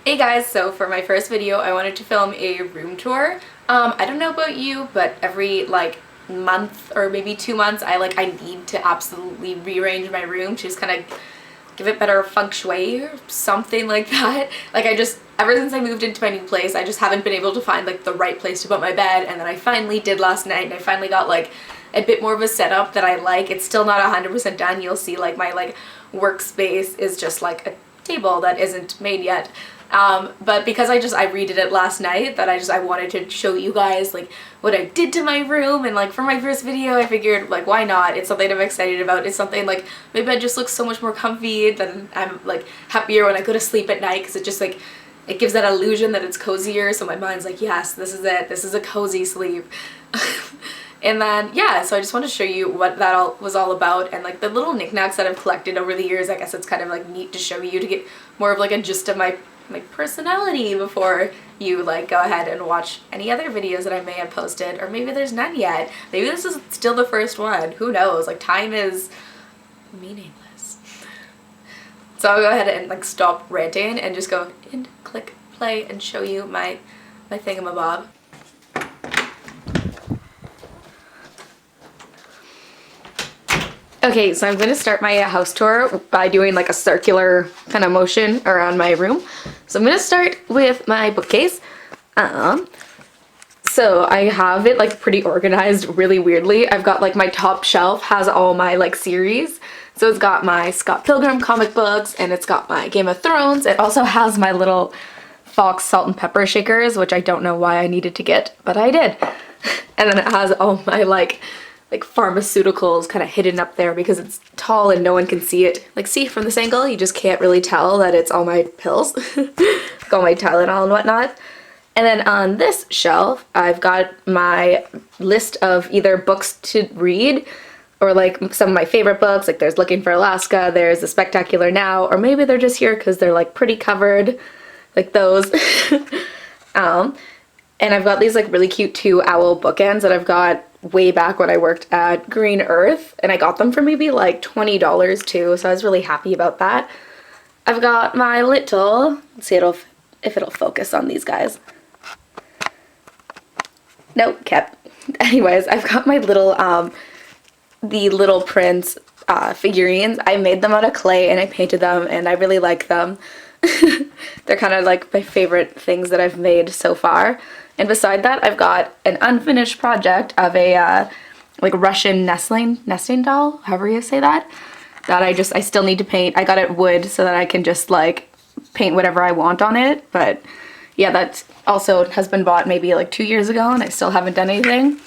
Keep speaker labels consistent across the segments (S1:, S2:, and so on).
S1: Hey guys, so for my first video I wanted to film a room tour. I don't know about you, but every month or maybe 2 months I need to absolutely rearrange my room to just kind of give it better feng shui or something like that. Ever since I moved into my new place, I just haven't been able to find the right place to put my bed, and then I finally did last night and I finally got a bit more of a setup that I like. It's still not 100% done. You'll see my workspace is just a table that isn't made yet. But because I redid it last night, that I wanted to show you guys what I did to my room, and for my first video I figured why not? It's something I'm excited about. It's something my bed just looks so much more comfy, then I'm happier when I go to sleep at night, because it just it gives that illusion that it's cozier, so my mind's yes, this is it, this is a cozy sleep. And then yeah, so I just want to show you what that all was all about, and the little knickknacks that I've collected over the years. I guess it's kind of neat to show you, to get more of a gist of my personality before you go ahead and watch any other videos that I may have posted, or maybe there's none yet. Maybe this is still the first one. Who knows? Time is meaningless. So I'll go ahead and stop ranting and just go and click play and show you my thingamabob. Okay, so I'm going to start my house tour by doing a circular kind of motion around my room. So I'm going to start with my bookcase. So I have it pretty organized really weirdly. I've got my top shelf has all my series. So it's got my Scott Pilgrim comic books, and it's got my Game of Thrones. It also has my little Fox salt and pepper shakers, which I don't know why I needed to get, but I did. And then it has all my pharmaceuticals kind of hidden up there because it's tall and no one can see it. See from this angle, you just can't really tell that it's all my pills, all my Tylenol and whatnot. And then on this shelf, I've got my list of either books to read, or some of my favorite books. There's Looking for Alaska, there's The Spectacular Now, or maybe they're just here because they're pretty covered, those. And I've got these really cute 2 owl bookends that I've got way back when I worked at Green Earth, and I got them for maybe $20 too, so I was really happy about that. I've got my little, let's see if it'll focus on these guys. Nope, kept. Anyways, I've got my little the Little Prince figurines. I made them out of clay and I painted them, and I really like them. They're kind of my favorite things that I've made so far. And beside that, I've got an unfinished project of a Russian nesting doll, however you say that, that I still need to paint. I got it wood so that I can just paint whatever I want on it. But yeah, that also has been bought maybe 2 years ago, and I still haven't done anything.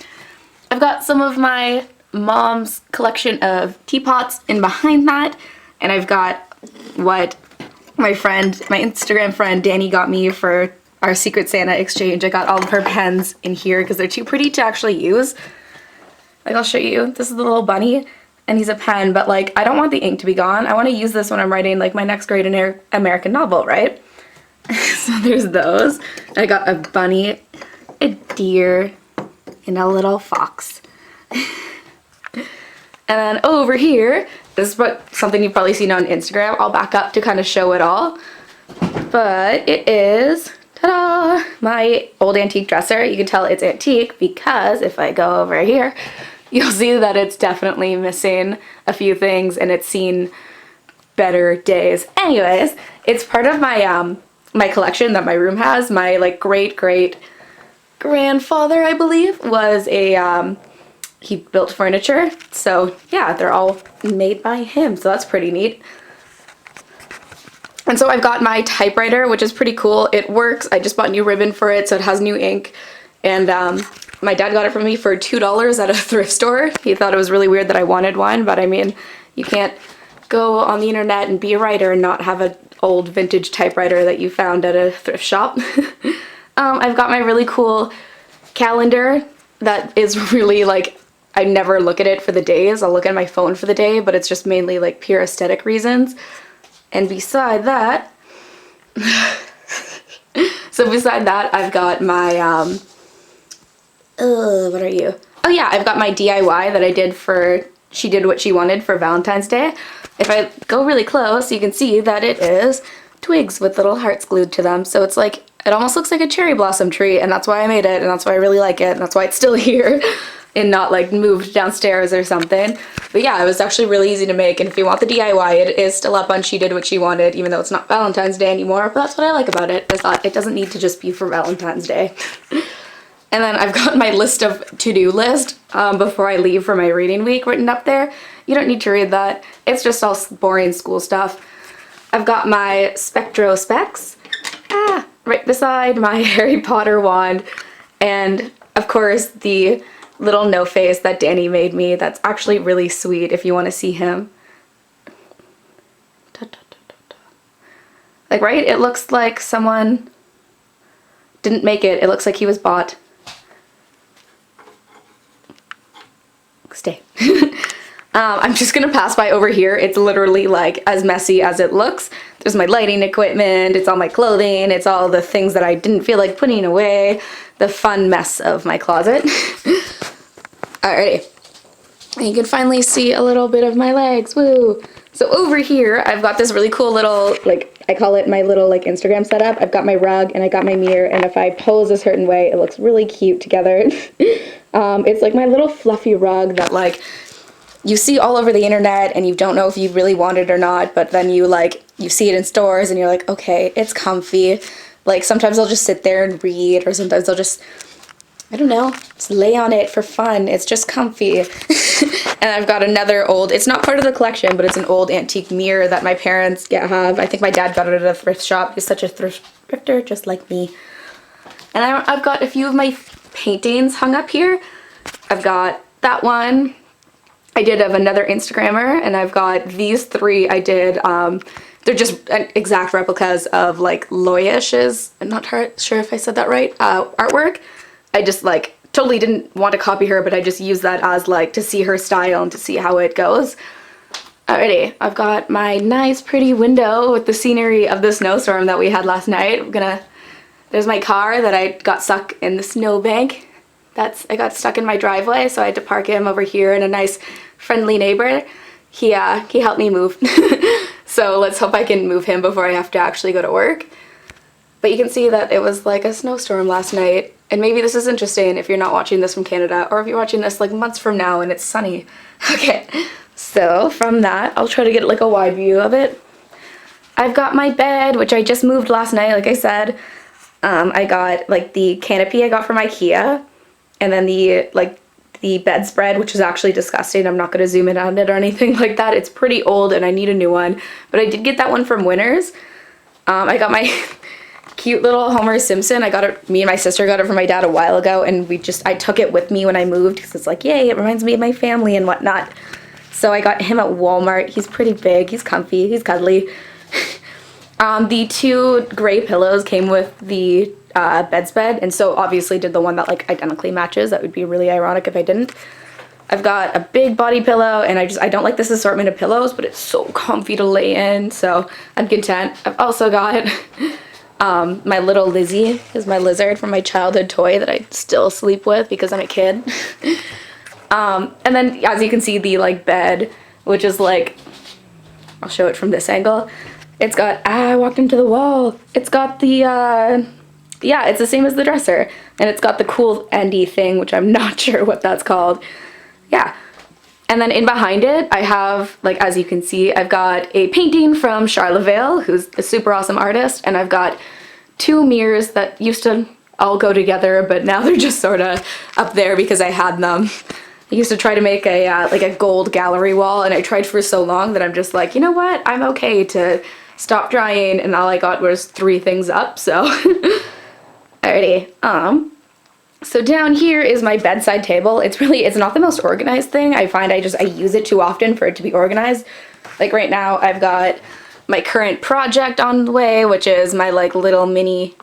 S1: I've got some of my mom's collection of teapots in behind that, and I've got what my Instagram friend Danny got me for our Secret Santa exchange. I got all of her pens in here because they're too pretty to actually use. I'll show you. This is the little bunny, and he's a pen, but I don't want the ink to be gone. I want to use this when I'm writing my next great American novel, right? So there's those. I got a bunny, a deer, and a little fox. And then over here, this is something you've probably seen on Instagram. I'll back up to kind of show it all. But it is, ta-da, my old antique dresser. You can tell it's antique because if I go over here, you'll see that it's definitely missing a few things, and it's seen better days. Anyways, it's part of my my collection that my room has. My great grandfather, I believe, was a he built furniture, so yeah, they're all made by him, so that's pretty neat. And so I've got my typewriter, which is pretty cool. It works. I just bought new ribbon for it, so it has new ink, and my dad got it for me for $2 at a thrift store. He thought it was really weird that I wanted one, but I mean, you can't go on the internet and be a writer and not have an old vintage typewriter that you found at a thrift shop. I've got my really cool calendar that is really I never look at it for the days. I'll look at my phone for the day, but it's just mainly pure aesthetic reasons. And beside that, I've got my, what are you? Oh yeah, I've got my DIY that I did for She Did What She Wanted for Valentine's Day. If I go really close, you can see that it is twigs with little hearts glued to them. So it's like, it almost looks like a cherry blossom tree, and that's why I made it, and that's why I really like it, and that's why it's still here and not like moved downstairs or something. But yeah, it was actually really easy to make, and if you want the DIY, it is still up on She Did What She Wanted, even though it's not Valentine's Day anymore, but that's what I like about it. I thought it doesn't need to just be for Valentine's Day. And then I've got my list of to-do list before I leave for my reading week written up there. You don't need to read that. It's just all boring school stuff. I've got my Spectro specs right beside my Harry Potter wand, and of course the little no face that Danny made me. That's actually really sweet if you want to see him. Like, right? It looks like someone didn't make it. It looks like he was bought. Stay. I'm just gonna pass by over here. It's literally like as messy as it looks. There's my lighting equipment, it's all my clothing, it's all the things that I didn't feel like putting away. The fun mess of my closet. Alrighty. And you can finally see a little bit of my legs. Woo! So over here, I've got this really cool little, like, I call it my little, like, Instagram setup. I've got my rug and I got my mirror, and if I pose a certain way, it looks really cute together. It's like my little fluffy rug that, like, you see all over the internet and you don't know if you really want it or not, but then you see it in stores and you're like, okay, it's comfy. Like, sometimes I'll just sit there and read, or sometimes I'll just, I don't know, just lay on it for fun. It's just comfy. And I've got another old, it's not part of the collection, but it's an old antique mirror that my parents have. I think my dad got it at a thrift shop. He's such a thrifter, just like me. And I've got a few of my paintings hung up here. I've got that one I did of another Instagrammer, and I've got these three I did, they're just exact replicas of like Loyish's, I'm not sure if I said that right, artwork. I just like totally didn't want to copy her, but I just used that as like to see her style and to see how it goes. Alrighty, I've got my nice pretty window with the scenery of the snowstorm that we had last night. There's my car that I got stuck in the snowbank. I got stuck in my driveway, so I had to park him over here, and a nice friendly neighbor, he helped me move. So let's hope I can move him before I have to actually go to work. But you can see that it was like a snowstorm last night, and maybe this is interesting if you're not watching this from Canada, or if you're watching this like months from now and it's sunny. Okay, so from that, I'll try to get like a wide view of it. I've got my bed, which I just moved last night, like I said. I got like the canopy I got from IKEA, and then the bedspread, which is actually disgusting. I'm not going to zoom in on it or anything like that. It's pretty old and I need a new one, but I did get that one from Winners. I got my cute little Homer Simpson. Me and my sister got it from my dad a while ago, and I took it with me when I moved because it's like, yay, it reminds me of my family and whatnot. So I got him at Walmart. He's pretty big, he's comfy, he's cuddly. The two gray pillows came with the bedspread, and so obviously did the one that like identically matches. That would be really ironic if I didn't. I've got a big body pillow, and I don't like this assortment of pillows, but it's so comfy to lay in, so I'm content. I've also got my little Lizzie, is my lizard from my childhood toy that I still sleep with because I'm a kid. And then as you can see, the like bed, which is like, I'll show it from this angle. It's got, I walked into the wall. It's got the, yeah, it's the same as the dresser. And it's got the cool endy thing, which I'm not sure what that's called. Yeah. And then in behind it, I have, like, as you can see, I've got a painting from Charleville, who's a super awesome artist. And I've got two mirrors that used to all go together, but now they're just sort of up there because I had them. I used to try to make like a gold gallery wall, and I tried for so long that I'm just like, you know what? I'm okay to stop trying, and all I got was 3 things up, so. Alrighty, so down here is my bedside table. It's not the most organized thing. I find I use it too often for it to be organized. Like right now, I've got my current project on the way, which is my like little mini,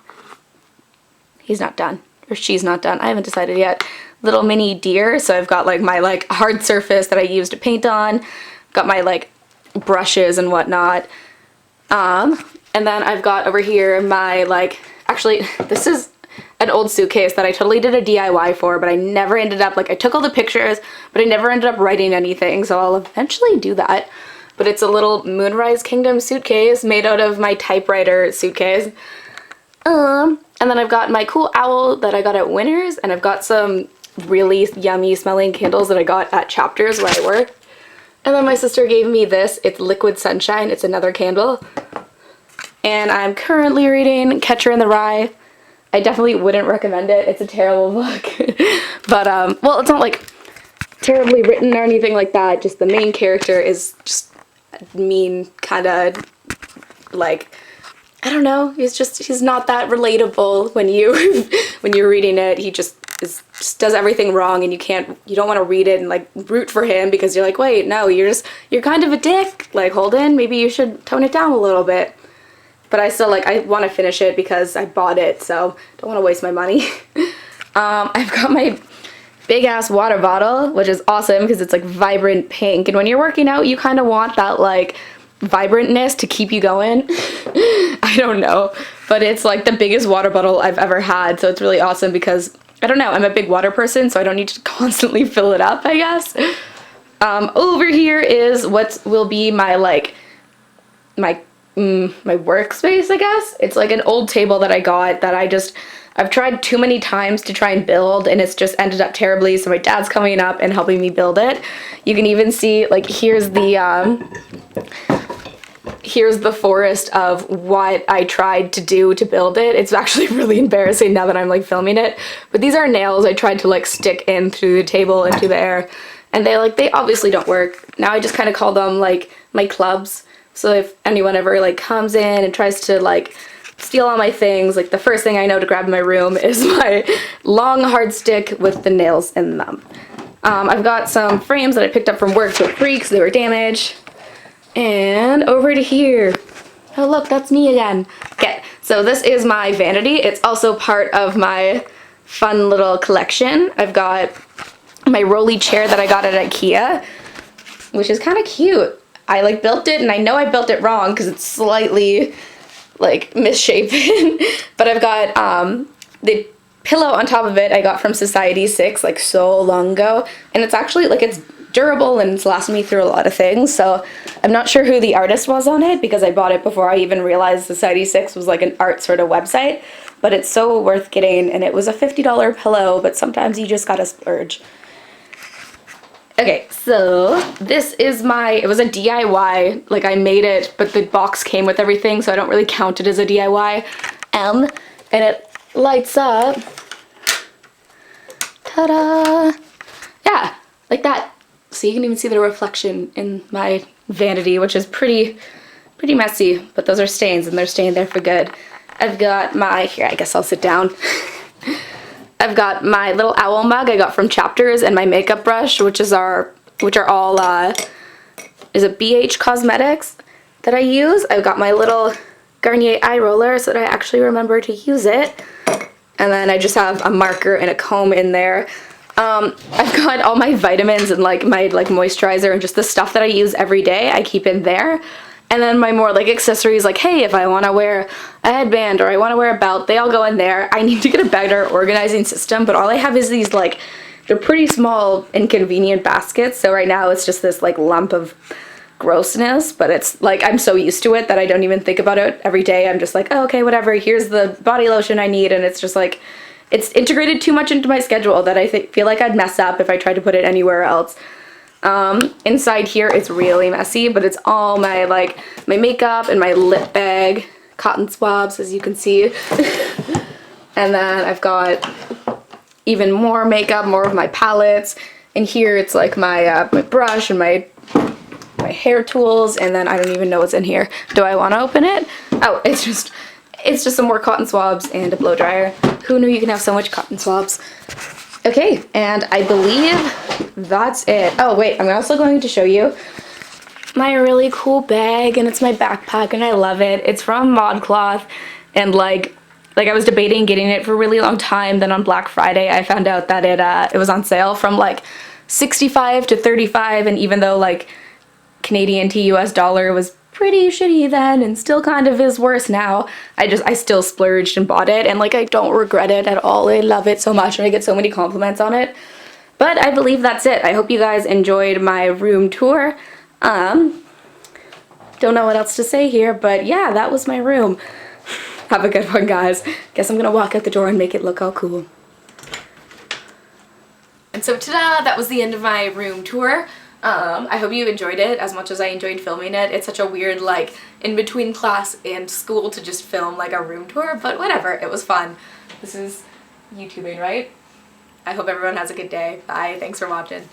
S1: he's not done, or she's not done, I haven't decided yet, little mini deer. So I've got like my like hard surface that I use to paint on, got my like brushes and whatnot. And then I've got over here my like, actually this is an old suitcase that I totally did a DIY for, but I never ended up, like I took all the pictures, but I never ended up writing anything, so I'll eventually do that. but it's a little Moonrise Kingdom suitcase made out of my typewriter suitcase. And then I've got my cool owl that I got at Winners, and I've got some really yummy smelling candles that I got at Chapters where I work. And then my sister gave me this. It's Liquid Sunshine. It's another candle. And I'm currently reading Catcher in the Rye. I definitely wouldn't recommend it. It's a terrible book. But, well, it's not like terribly written or anything like that. Just the main character is just mean, kind of like, I don't know. He's not that relatable when you're reading it. He just does everything wrong, and you don't want to read it and like root for him because you're like, wait, no, you're kind of a dick. Like, Holden, maybe you should tone it down a little bit. But I still I want to finish it because I bought it, so don't want to waste my money. I've got my big ass water bottle, which is awesome because it's like vibrant pink, and when you're working out, you kind of want that like vibrantness to keep you going. I don't know, but it's like the biggest water bottle I've ever had, so it's really awesome because I don't know, I'm a big water person, so I don't need to constantly fill it up, I guess. Over here is what will be my my workspace, I guess. It's like an old table that I got that I've tried too many times to try and build, and it's just ended up terribly, so my dad's coming up and helping me build it. You can even see, like, here's the forest of what I tried to do to build it. It's actually really embarrassing now that I'm like filming it, but these are nails I tried to like stick in through the table into the air, and they obviously don't work. Now I just kind of call them like my clubs. So if anyone ever like comes in and tries to like steal all my things, like the first thing I know to grab in my room is my long hard stick with the nails in them. I've got some frames that I picked up from work for free because they were damaged. And over to here. Oh look, that's me again. Okay, so this is my vanity. It's also part of my fun little collection. I've got my rolly chair that I got at IKEA, which is kind of cute. I like built it, and I know I built it wrong because it's slightly like misshapen, but I've got the pillow on top of it I got from Society 6 like so long ago, and it's actually like it's durable and it's lasted me through a lot of things. So I'm not sure who the artist was on it because I bought it before I even realized Society 6 was like an art sort of website, but it's so worth getting, and it was a $50 pillow, but sometimes you just gotta splurge. Okay, so this is it was a DIY, like I made it, but the box came with everything, so I don't really count it as a DIY. And it lights up. Ta-da! Yeah, like that. So you can even see the reflection in my vanity, which is pretty messy, but those are stains, and they're staying there for good. I've got here, I guess I'll sit down. I've got my little owl mug I got from Chapters, and my makeup brush, which are all is it BH Cosmetics that I use. I've got my little Garnier eye roller so that I actually remember to use it, and then I just have a marker and a comb in there. I've got all my vitamins and like my moisturizer and just the stuff that I use every day I keep in there. And then my more like accessories, like, hey, if I want to wear a headband or I want to wear a belt, they all go in there. I need to get a better organizing system, but all I have is these like, they're pretty small inconvenient baskets. So right now it's just this like lump of grossness, but it's like I'm so used to it that I don't even think about it every day. I'm just like, oh, okay, whatever, here's the body lotion I need, and it's just like, it's integrated too much into my schedule that I feel like I'd mess up if I tried to put it anywhere else. Inside here it's really messy, but it's all my my makeup and my lip bag, cotton swabs, as you can see. And then I've got even more makeup, more of my palettes, and here it's like my my brush and my hair tools, and then I don't even know what's in here. Do I want to open it? Oh, it's just some more cotton swabs and a blow dryer. Who knew you can have so much cotton swabs? Okay, and I believe that's it. Oh wait, I'm also going to show you my really cool bag, and it's my backpack, and I love it. It's from ModCloth, and like I was debating getting it for a really long time. Then on Black Friday, I found out that it was on sale from like $65 to $35, and even though like Canadian to US dollar was pretty shitty then and still kind of is worse now, I still splurged and bought it, and like I don't regret it at all. I love it so much, and I get so many compliments on it. But I believe that's it. I hope you guys enjoyed my room tour. don't know what else to say here, but yeah, that was my room. Have a good one, guys. Guess I'm gonna walk out the door and make it look all cool. And so ta-da, that was the end of my room tour. I hope you enjoyed it as much as I enjoyed filming it. It's such a weird, like, in between class and school to just film like a room tour, but whatever, it was fun. This is YouTubing, right? I hope everyone has a good day. Bye, thanks for watching.